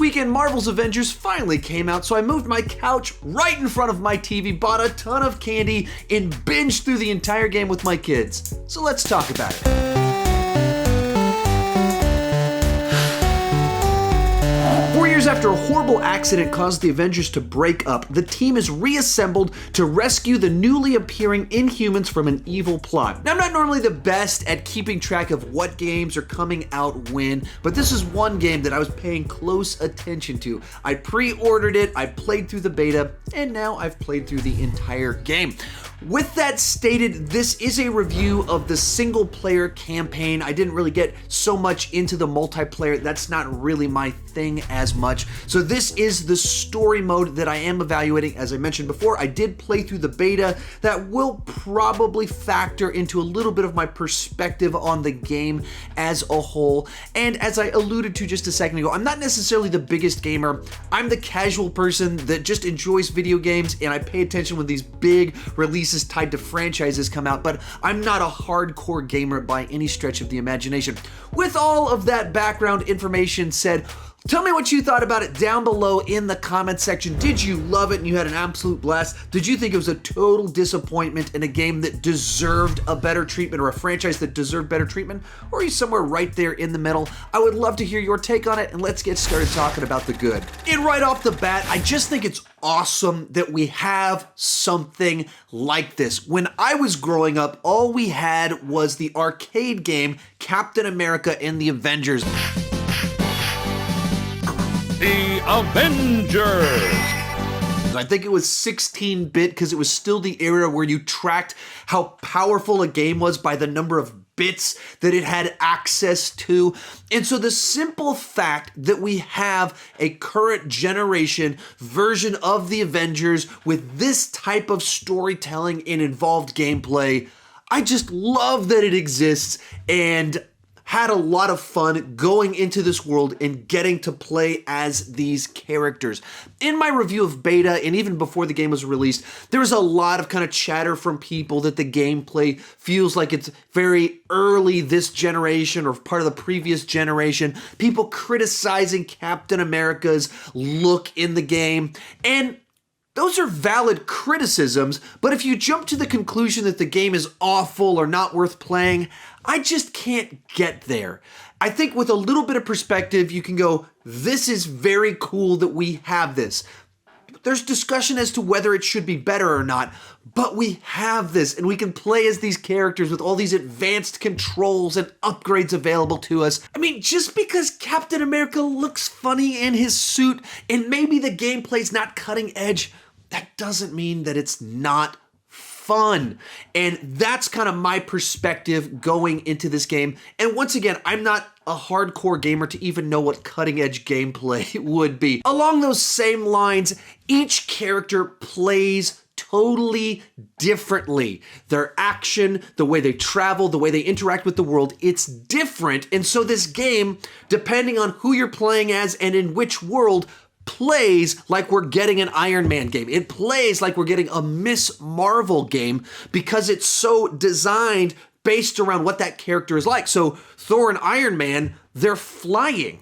weekend, Marvel's Avengers finally came out, so I moved my couch right in front of my TV, bought a ton of candy, and binged through the entire game with my kids. So let's talk about it. 4 years after a horrible accident caused the Avengers to break up, the team is reassembled to rescue the newly appearing Inhumans from an evil plot. Now, I'm not normally the best at keeping track of what games are coming out when, but this is one game that I was paying close attention to. I pre-ordered it, I played through the beta, and now I've played through the entire game. With that stated, this is a review of the single player campaign. I didn't really get so much into the multiplayer. That's not really my thing as much. So this is the story mode that I am evaluating. As I mentioned before, I did play through the beta. That will probably factor into a little bit of my perspective on the game as a whole. And as I alluded to just a second ago, I'm not necessarily the biggest gamer. I'm the casual person that just enjoys video games, and I pay attention when these big releases tied to franchises come out, but I'm not a hardcore gamer by any stretch of the imagination. With all of that background information said, tell me what you thought about it down below in the comment section. Did you love it and you had an absolute blast? Did you think it was a total disappointment in a game that deserved a better treatment, or a franchise that deserved better treatment? Or are you somewhere right there in the middle? I would love to hear your take on it, and let's get started talking about the good. And right off the bat, I just think it's awesome that we have something like this. When I was growing up, all we had was the arcade game Captain America and the Avengers. The Avengers! I think it was 16-bit because it was still the era where you tracked how powerful a game was by the number of bits that it had access to. And so the simple fact that we have a current generation version of the Avengers with this type of storytelling and involved gameplay, I just love that it exists, and had a lot of fun going into this world and getting to play as these characters. In my review of beta, and even before the game was released, there was a lot of kind of chatter from people that the gameplay feels like it's very early this generation or part of the previous generation. People criticizing Captain America's look in the game, and those are valid criticisms, but if you jump to the conclusion that the game is awful or not worth playing, I just can't get there. I think with a little bit of perspective, you can go, this is very cool that we have this. There's discussion as to whether it should be better or not, but we have this, and we can play as these characters with all these advanced controls and upgrades available to us. I mean, just because Captain America looks funny in his suit, and maybe the gameplay's not cutting edge, that doesn't mean that it's not fun. And that's kind of my perspective going into this game. And once again, I'm not a hardcore gamer to even know what cutting edge gameplay would be. Along those same lines, each character plays totally differently. Their action, the way they travel, the way they interact with the world, it's different. And so this game, depending on who you're playing as and in which world, plays like we're getting an Iron Man game. It plays like we're getting a Miss Marvel game because it's so designed based around what that character is like. So Thor and Iron Man, they're flying.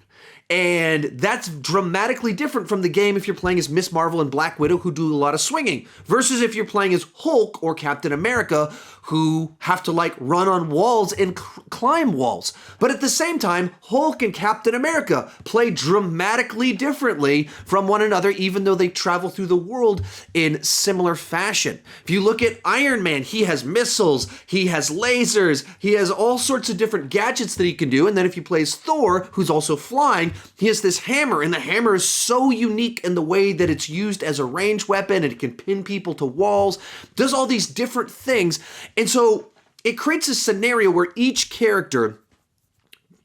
And that's dramatically different from the game if you're playing as Miss Marvel and Black Widow, who do a lot of swinging, versus if you're playing as Hulk or Captain America, who have to like run on walls and climb walls. But at the same time, Hulk and Captain America play dramatically differently from one another, even though they travel through the world in similar fashion. If you look at Iron Man, he has missiles, he has lasers, he has all sorts of different gadgets that he can do. And then if you play as Thor, who's also flying, he has this hammer, and the hammer is so unique in the way that it's used as a ranged weapon, and it can pin people to walls, does all these different things. And so it creates a scenario where each character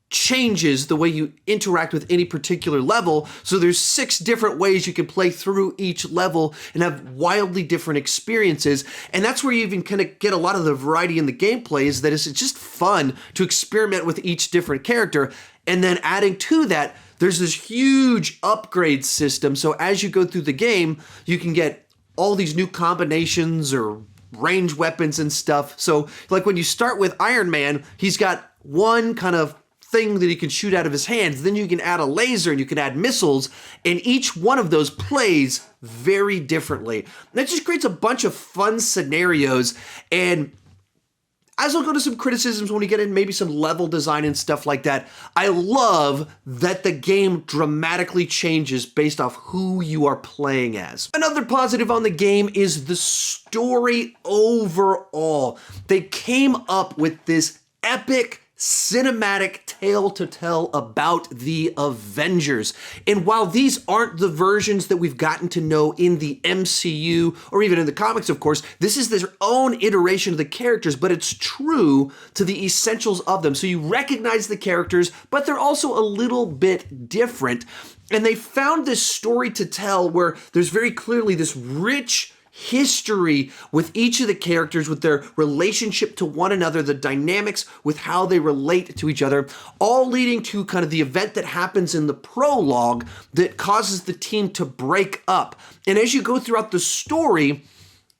changes the way you interact with any particular level. So there's 6 different ways you can play through each level and have wildly different experiences. And that's where you even kind of get a lot of the variety in the gameplay, is that it's just fun to experiment with each different character. And then adding to that, there's this huge upgrade system. So as you go through the game, you can get all these new combinations or range weapons and stuff. So like when you start with Iron Man, he's got one kind of thing that he can shoot out of his hands. Then you can add a laser and you can add missiles, and each one of those plays very differently. And that just creates a bunch of fun scenarios, and as I'll go to some criticisms when we get in maybe some level design and stuff like that, I love that the game dramatically changes based off who you are playing as. Another positive on the game is the story overall. They came up with this epic cinematic tale to tell about the Avengers. And while these aren't the versions that we've gotten to know in the MCU or even in the comics, of course, this is their own iteration of the characters, but it's true to the essentials of them. So you recognize the characters, but they're also a little bit different. And they found this story to tell where there's very clearly this rich history with each of the characters, with their relationship to one another, the dynamics with how they relate to each other, all leading to kind of the event that happens in the prologue that causes the team to break up. And as you go throughout the story,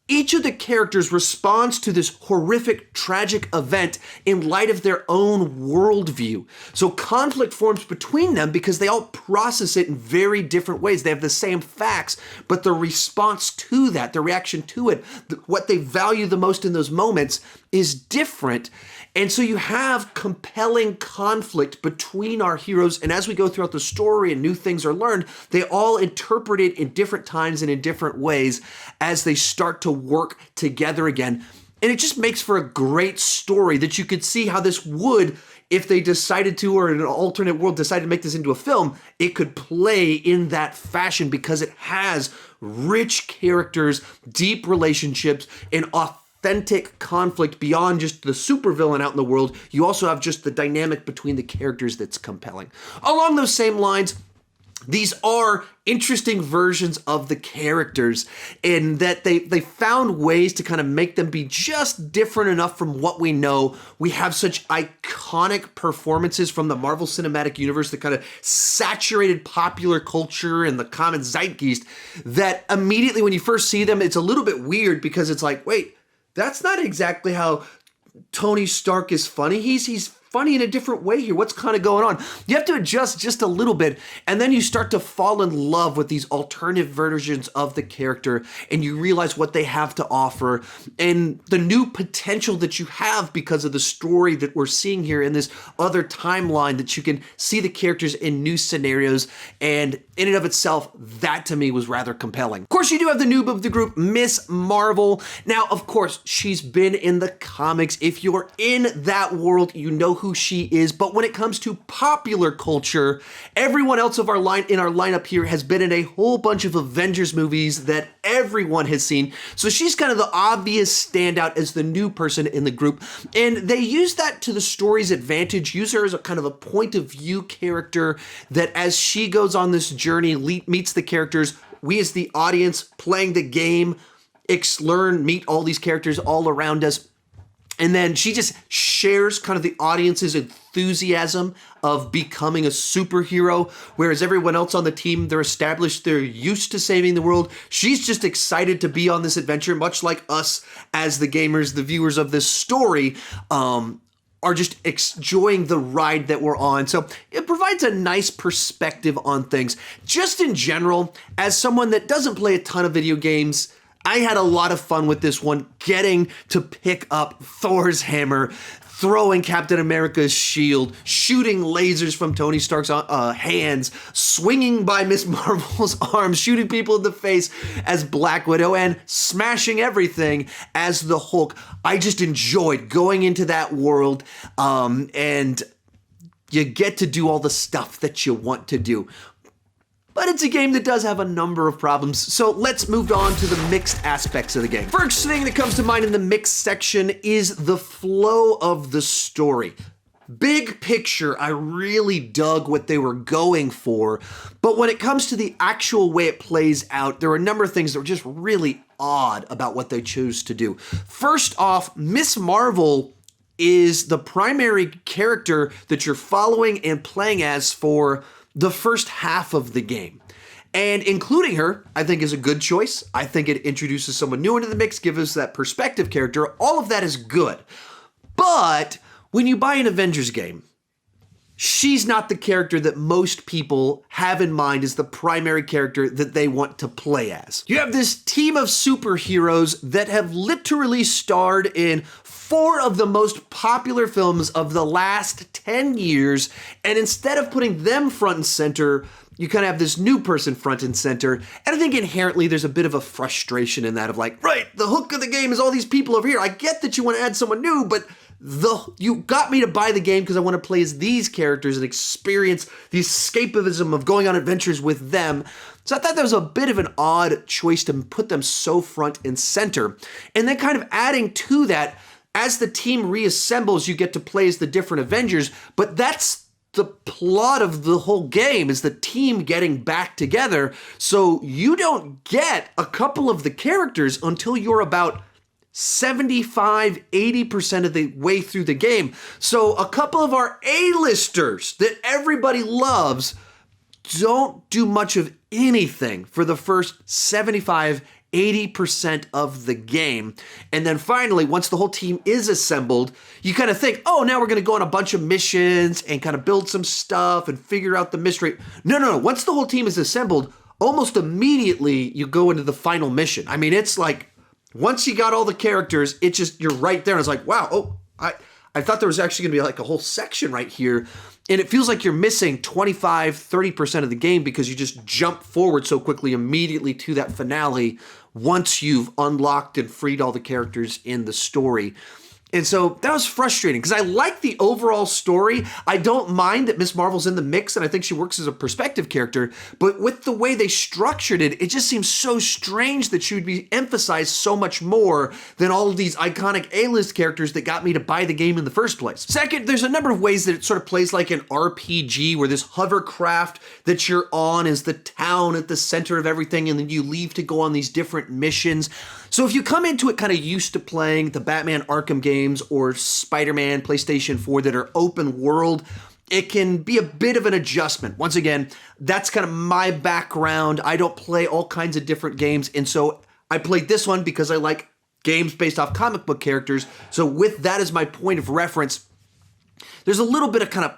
each of the characters responds to this horrific, tragic event in light of their own worldview. So conflict forms between them because they all process it in very different ways. They have the same facts, but the response to that, the reaction to it, what they value the most in those moments is different. And so you have compelling conflict between our heroes. And as we go throughout the story and new things are learned, they all interpret it in different times and in different ways as they start to work together again. And it just makes for a great story that you could see how this would, if they decided to, or in an alternate world decided to make this into a film, it could play in that fashion because it has rich characters, deep relationships, and authentic conflict beyond just the supervillain out in the world. You also have just the dynamic between the characters that's compelling. Along those same lines, these are interesting versions of the characters in that they found ways to kind of make them be just different enough from what we know. We have such iconic performances from the Marvel Cinematic Universe that kind of saturated popular culture and the common zeitgeist that immediately when you first see them, it's a little bit weird because it's like, wait, that's not exactly how Tony Stark is funny. He's funny in a different way here. What's kind of going on? You have to adjust just a little bit, and then you start to fall in love with these alternative versions of the character, and you realize what they have to offer and the new potential that you have because of the story that we're seeing here in this other timeline, that you can see the characters in new scenarios, and in and of itself, that to me was rather compelling. Of course, you do have the noob of the group, Miss Marvel. Now, of course, she's been in the comics. If you're in that world, you know who she is. But when it comes to popular culture, everyone else of our lineup here has been in a whole bunch of Avengers movies that everyone has seen. So she's kind of the obvious standout as the new person in the group. And they use that to the story's advantage, use her as a kind of a point of view character that as she goes on this journey, meets the characters, we as the audience playing the game, meet all these characters all around us. And then she just shares kind of the audience's enthusiasm of becoming a superhero, whereas everyone else on the team, they're established, they're used to saving the world. She's just excited to be on this adventure, much like us as the gamers, the viewers of this story, are just enjoying the ride that we're on. So it provides a nice perspective on things. Just in general, as someone that doesn't play a ton of video games, I had a lot of fun with this one, getting to pick up Thor's hammer, throwing Captain America's shield, shooting lasers from Tony Stark's hands, swinging by Miss Marvel's arms, shooting people in the face as Black Widow, and smashing everything as the Hulk. I just enjoyed going into that world, and you get to do all the stuff that you want to do. But it's a game that does have a number of problems, so let's move on to the mixed aspects of the game. First thing that comes to mind in the mixed section is the flow of the story. Big picture, I really dug what they were going for, but when it comes to the actual way it plays out, there are a number of things that were just really odd about what they chose to do. First off, Miss Marvel is the primary character that you're following and playing as for the first half of the game. And including her, I think, is a good choice. I think it introduces someone new into the mix, gives us that perspective character. All of that is good. But when you buy an Avengers game, she's not the character that most people have in mind as the primary character that they want to play as. You have this team of superheroes that have literally starred in 4 of the most popular films of the last 10 years, and instead of putting them front and center, you kind of have this new person front and center. And I think inherently there's a bit of a frustration in that of like, right, the hook of the game is all these people over here. I get that you want to add someone new, but you got me to buy the game because I want to play as these characters and experience the escapism of going on adventures with them. So I thought that was a bit of an odd choice to put them so front and center. And then kind of adding to that, as the team reassembles, you get to play as the different Avengers, but that's the plot of the whole game, is the team getting back together. So you don't get a couple of the characters until you're about 75-80% of the way through the game. So a couple of our A-listers that everybody loves don't do much of anything for the first 75-80% of the game. And then finally, once the whole team is assembled, you kind of think, oh, now we're going to go on a bunch of missions and kind of build some stuff and figure out the mystery. No. Once the whole team is assembled, almost immediately you go into the final mission. I mean, it's like, once you got all the characters, it's just, you're right there. And it's like, wow, oh, I thought there was actually going to be like a whole section right here. And it feels like you're missing 25-30% of the game because you just jump forward so quickly immediately to that finale once you've unlocked and freed all the characters in the story. And so that was frustrating because I like the overall story. I don't mind that Miss Marvel's in the mix, and I think she works as a perspective character. But with the way they structured it, it just seems so strange that she would be emphasized so much more than all of these iconic A-list characters that got me to buy the game in the first place. Second, there's a number of ways that it sort of plays like an RPG, where this hovercraft that you're on is the town at the center of everything, and then you leave to go on these different missions. So if you come into it kind of used to playing the Batman Arkham games or Spider-Man PlayStation 4 that are open world, it can be a bit of an adjustment. Once again, that's kind of my background. I don't play all kinds of different games, and so I played this one because I like games based off comic book characters. So with that as my point of reference, there's a little bit of kind of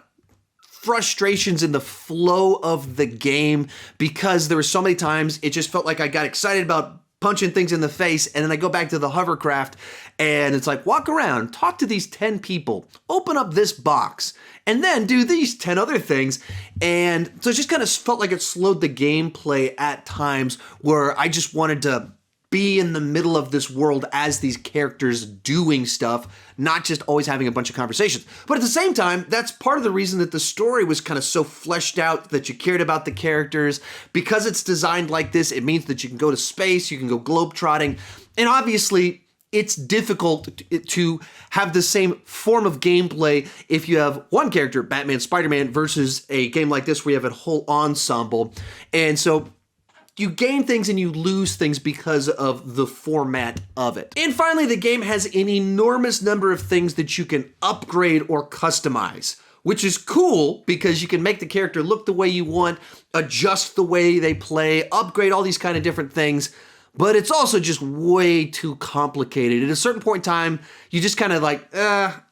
frustrations in the flow of the game because there were so many times it just felt like I got excited about punching things in the face, and then I go back to the hovercraft, and it's like, walk around, talk to these 10 people, open up this box, and then do these 10 other things. And so it just kind of felt like it slowed the gameplay at times where I just wanted to be in the middle of this world as these characters doing stuff, not just always having a bunch of conversations. But at the same time, that's part of the reason that the story was kind of so fleshed out, that you cared about the characters. Because it's designed like this, it means that you can go to space, you can go globetrotting, and obviously it's difficult to have the same form of gameplay if you have one character, Batman, Spider-Man, versus a game like this where you have a whole ensemble. And so you gain things and you lose things because of the format of it. And finally, the game has an enormous number of things that you can upgrade or customize, which is cool because you can make the character look the way you want, adjust the way they play, upgrade all these kind of different things. But it's also just way too complicated. At a certain point in time, you just kind of like,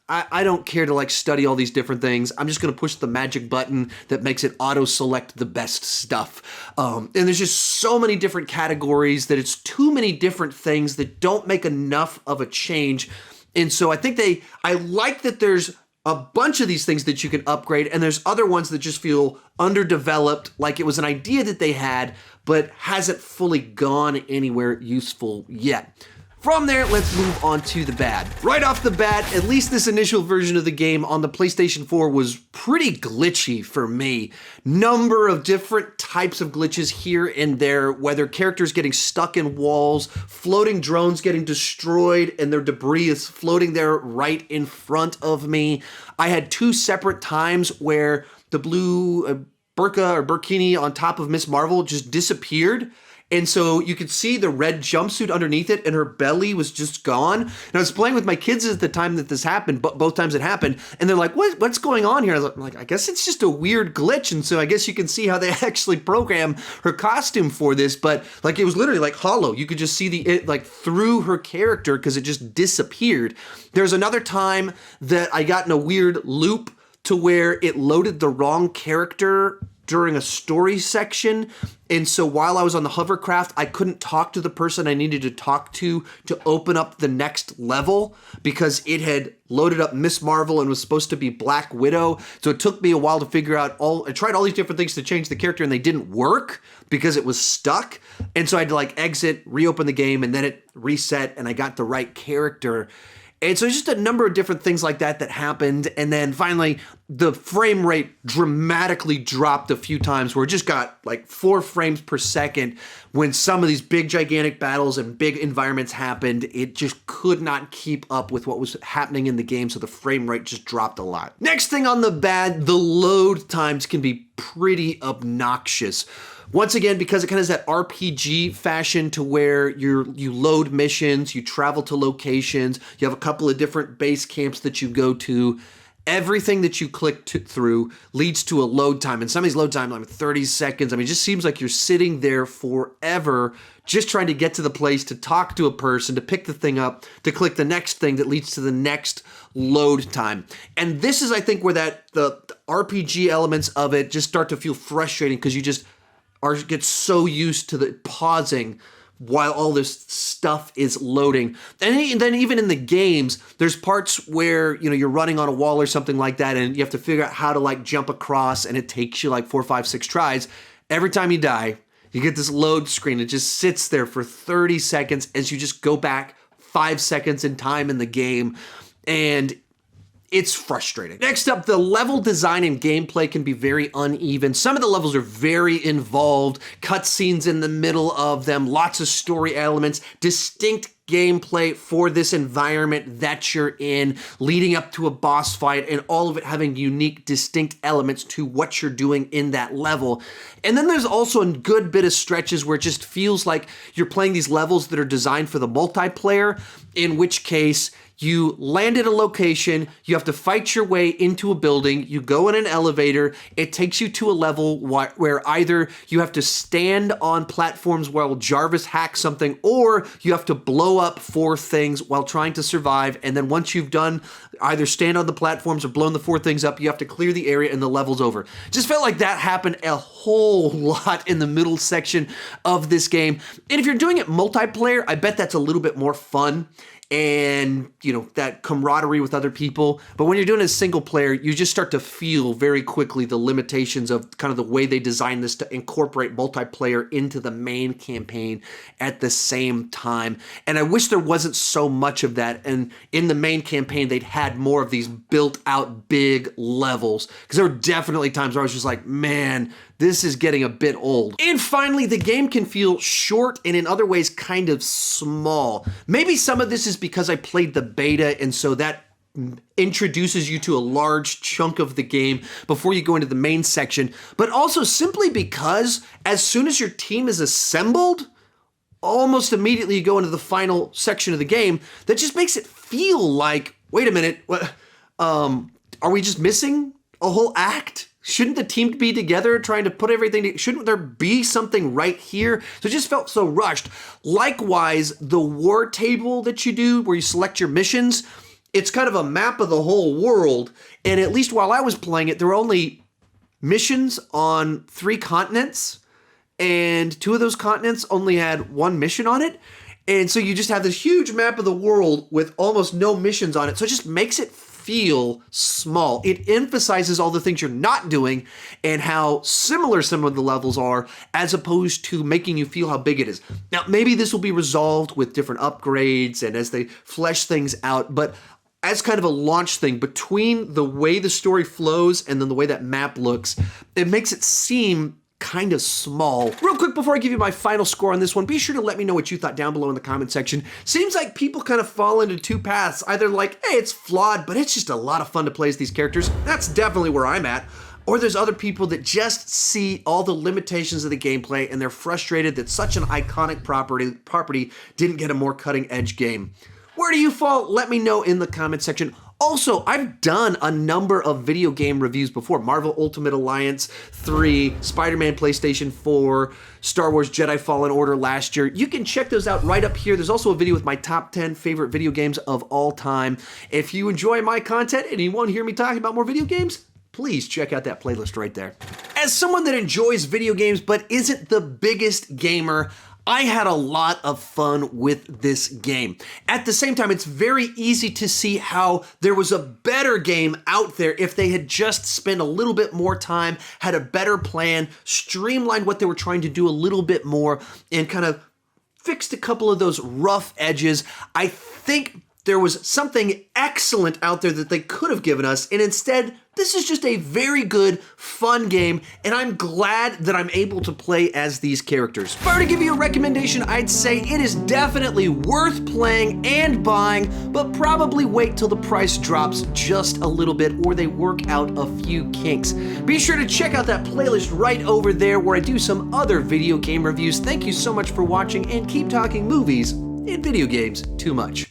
I don't care to like study all these different things. I'm just going to push the magic button that makes it auto-select the best stuff. And there's just so many different categories that it's too many different things that don't make enough of a change. And so I think I like that there's a bunch of these things that you can upgrade, and there's other ones that just feel underdeveloped, like it was an idea that they had, but hasn't fully gone anywhere useful yet. From there, let's move on to the bad. Right off the bat, at least this initial version of the game on the PlayStation 4 was pretty glitchy for me. Number of different types of glitches here and there, whether characters getting stuck in walls, floating drones getting destroyed, and their debris is floating there right in front of me. I had 2 separate times where the blue burqa or burkini on top of Miss Marvel just disappeared. And so you could see the red jumpsuit underneath it, and her belly was just gone. And I was playing with my kids at the time that this happened, but both times it happened. And they're like, what's going on here? I was like, I guess it's just a weird glitch. And so I guess you can see how they actually program her costume for this. But like, it was literally like hollow. You could just see it like through her character because it just disappeared. There's another time that I got in a weird loop to where it loaded the wrong character during a story section. And so while I was on the hovercraft, I couldn't talk to the person I needed to talk to open up the next level because it had loaded up Miss Marvel and was supposed to be Black Widow. So it took me a while to figure out I tried all these different things to change the character and they didn't work because it was stuck. And so I had to like exit, reopen the game, and then it reset and I got the right character. And so just a number of different things like that happened. And then finally, the frame rate dramatically dropped a few times where it just got like 4 frames per second when some of these big, gigantic battles and big environments happened. It just could not keep up with what was happening in the game, so the frame rate just dropped a lot. Next thing on the bad, the load times can be pretty obnoxious. Once again, because it kind of has that RPG fashion to where you load missions, you travel to locations, you have a couple of different base camps that you go to. Everything that you click through leads to a load time. And some of these load times, like 30 seconds. I mean, it just seems like you're sitting there forever just trying to get to the place, to talk to a person, to pick the thing up, to click the next thing that leads to the next load time. And this is, I think, where the RPG elements of it just start to feel frustrating because you just get so used to the pausing while all this stuff is loading. And then even in the games, there's parts where, you're running on a wall or something like that, and you have to figure out how to like jump across, and it takes you like 4, 5, 6 tries. Every time you die, you get this load screen. It just sits there for 30 seconds as you just go back 5 seconds in time in the game. And it's frustrating. Next up, the level design and gameplay can be very uneven. Some of the levels are very involved, cutscenes in the middle of them, lots of story elements, distinct gameplay for this environment that you're in, leading up to a boss fight, and all of it having unique, distinct elements to what you're doing in that level. And then there's also a good bit of stretches where it just feels like you're playing these levels that are designed for the multiplayer, in which case you land at a location, you have to fight your way into a building, you go in an elevator, it takes you to a level where either you have to stand on platforms while Jarvis hacks something, or you have to blow up 4 things while trying to survive, and then once you've done either stand on the platforms or blown the 4 things up, you have to clear the area and the level's over. Just felt like that happened a whole lot in the middle section of this game. And if you're doing it multiplayer, I bet that's a little bit more fun and, that camaraderie with other people. But when you're doing a single player, you just start to feel very quickly the limitations of kind of the way they designed this to incorporate multiplayer into the main campaign at the same time. And I wish there wasn't so much of that. And in the main campaign, they'd had more of these built out big levels. Because there were definitely times where I was just like, man, this is getting a bit old. And finally, the game can feel short and in other ways kind of small. Maybe some of this is because I played the beta, and so that introduces you to a large chunk of the game before you go into the main section, but also simply because as soon as your team is assembled, almost immediately you go into the final section of the game. That just makes it feel like, wait a minute, what? Are we just missing a whole act? Shouldn't the team be together trying to put everything shouldn't there be something right here? So it just felt so rushed. Likewise, the war table that you do where you select your missions, it's kind of a map of the whole world. And at least while I was playing it, there were only missions on 3 continents. And 2 of those continents only had 1 mission on it. And so you just have this huge map of the world with almost no missions on it. So it just makes it feel small. It emphasizes all the things you're not doing and how similar some of the levels are, as opposed to making you feel how big it is. Now, maybe this will be resolved with different upgrades and as they flesh things out, but as kind of a launch thing between the way the story flows and then the way that map looks, it makes it seem kind of small. Real quick before I give you my final score on this one, be sure to let me know what you thought down below in the comment section. Seems like people kind of fall into 2 paths. Either like, hey, it's flawed, but it's just a lot of fun to play as these characters. That's definitely where I'm at. Or there's other people that just see all the limitations of the gameplay and they're frustrated that such an iconic property didn't get a more cutting edge game. Where do you fall? Let me know in the comment section. Also, I've done a number of video game reviews before. Marvel Ultimate Alliance 3, Spider-Man PlayStation 4, Star Wars Jedi Fallen Order last year. You can check those out right up here. There's also a video with my top 10 favorite video games of all time. If you enjoy my content and you want to hear me talking about more video games, please check out that playlist right there. As someone that enjoys video games but isn't the biggest gamer, I had a lot of fun with this game. At the same time, it's very easy to see how there was a better game out there if they had just spent a little bit more time, had a better plan, streamlined what they were trying to do a little bit more, and kind of fixed a couple of those rough edges. I think there was something excellent out there that they could have given us, and instead, this is just a very good, fun game, and I'm glad that I'm able to play as these characters. If I were to give you a recommendation, I'd say it is definitely worth playing and buying, but probably wait till the price drops just a little bit or they work out a few kinks. Be sure to check out that playlist right over there where I do some other video game reviews. Thank you so much for watching, and keep talking movies and video games too much.